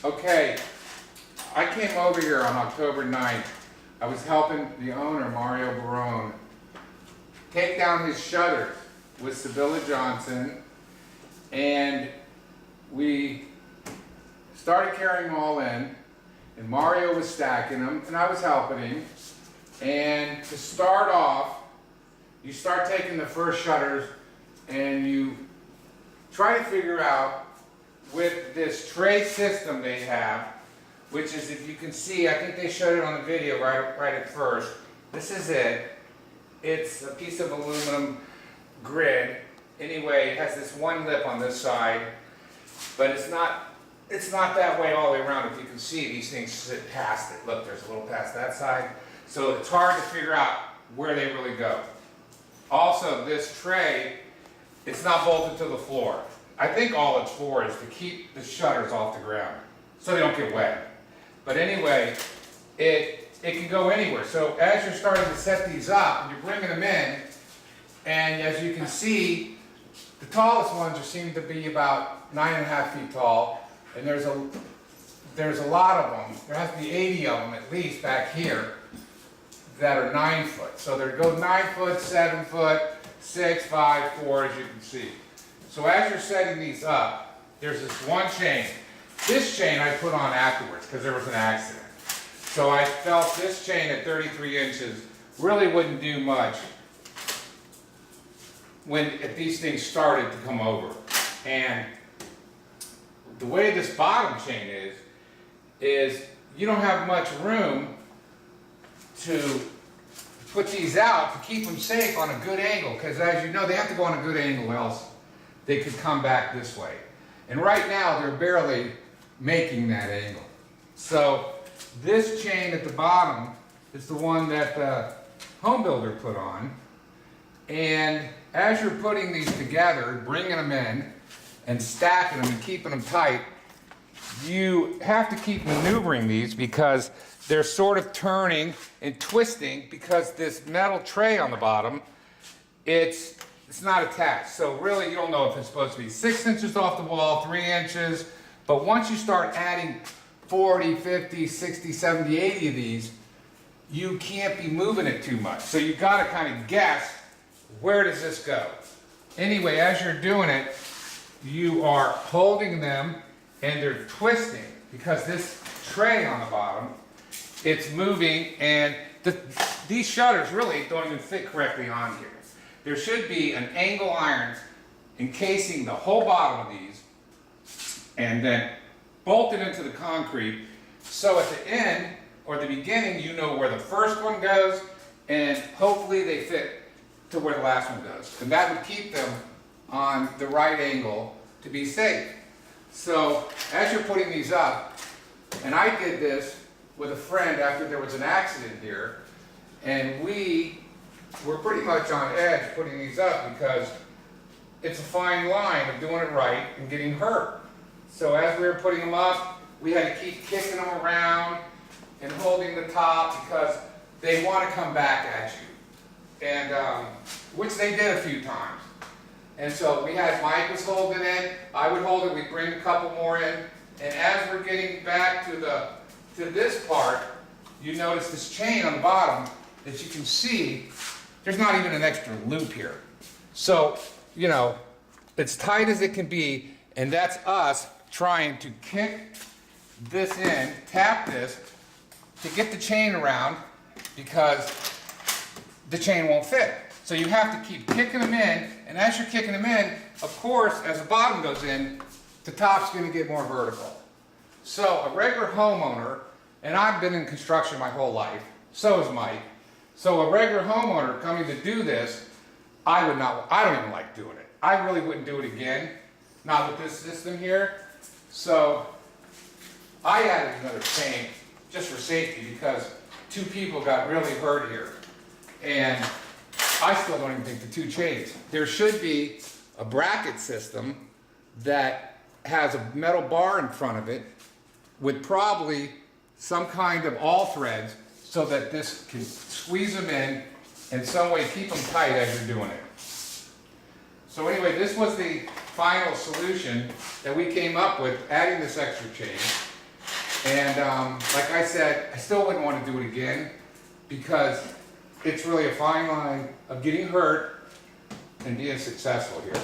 Okay, I came over here on October 9th. I was helping the owner, Mario Barone, take down his shutters with Sibylla Johnson, and we started carrying them all in, and Mario was stacking them, and I was helping him. And to start off, you start taking the first shutters, and you try to figure out with this tray system they have, which is, if you can see, I think they showed it on the video right at first. This is it. It's a piece of aluminum grid. Anyway, it has this one lip on this side, but it's not that way all the way around. If you can see, these things sit past it. Look, there's a little past that side. So it's hard to figure out where they really go. Also, this tray, it's not bolted to the floor. I think all it's for is to keep the shutters off the ground so they don't get wet. But anyway, it can go anywhere. So as you're starting to set these up, and you're bringing them in, and as you can see, the tallest ones seem to be about 9.5 feet tall, and there's a lot of them. There has to be 80 of them at least back here that are 9 foot. So there goes 9 foot, 7 foot, 6, 5, 4, as you can see. So as you're setting these up, there's this one chain. This chain I put on afterwards because there was an accident. So I felt this chain at 33 inches really wouldn't do much if these things started to come over. And the way this bottom chain is you don't have much room to put these out to keep them safe on a good angle, because as you know, they have to go on a good angle, else they could come back this way. And right now, they're barely making that angle. So this chain at the bottom is the one that the home builder put on. And as you're putting these together, bringing them in and stacking them and keeping them tight, you have to keep maneuvering these because they're sort of turning and twisting because this metal tray on the bottom, it's not attached. So really you don't know if it's supposed to be 6 inches off the wall, 3 inches, but once you start adding 40, 50, 60, 70, 80 of these, you can't be moving it too much. So you've got to kind of guess, where does this go? Anyway, as you're doing it, you are holding them and they're twisting because this tray on the bottom, it's moving, and these shutters really don't even fit correctly on here. There should be an angle iron encasing the whole bottom of these and then bolted into the concrete, so at the end or the beginning you know where the first one goes, and hopefully they fit to where the last one goes. And that would keep them on the right angle to be safe. So as you're putting these up, and I did this with a friend after there was an accident here, and we were pretty much on edge putting these up because it's a fine line of doing it right and getting hurt. So as we were putting them up, we had to keep kicking them around and holding the top because they want to come back at you, and which they did a few times. And so Mike was holding it, I would hold it, we'd bring a couple more in, and as we're getting back to this part, you notice this chain on the bottom that you can see, there's not even an extra loop here. So, you know, it's tight as it can be, and that's us trying to kick this in, tap this, to get the chain around because the chain won't fit. So you have to keep kicking them in, and as you're kicking them in, of course, as the bottom goes in, the top's going to get more vertical. So a regular homeowner, and I've been in construction my whole life, so has Mike, so a regular homeowner coming to do this, I don't even like doing it. I really wouldn't do it again, not with this system here. So I added another chain just for safety because 2 people got really hurt here. And I still don't even think the 2 chains. There should be a bracket system that has a metal bar in front of it with probably some kind of all threads so that this can squeeze them in some way keep them tight as you're doing it. So anyway, this was the final solution that we came up with, adding this extra chain. And like I said, I still wouldn't want to do it again because it's really a fine line of getting hurt and being successful here.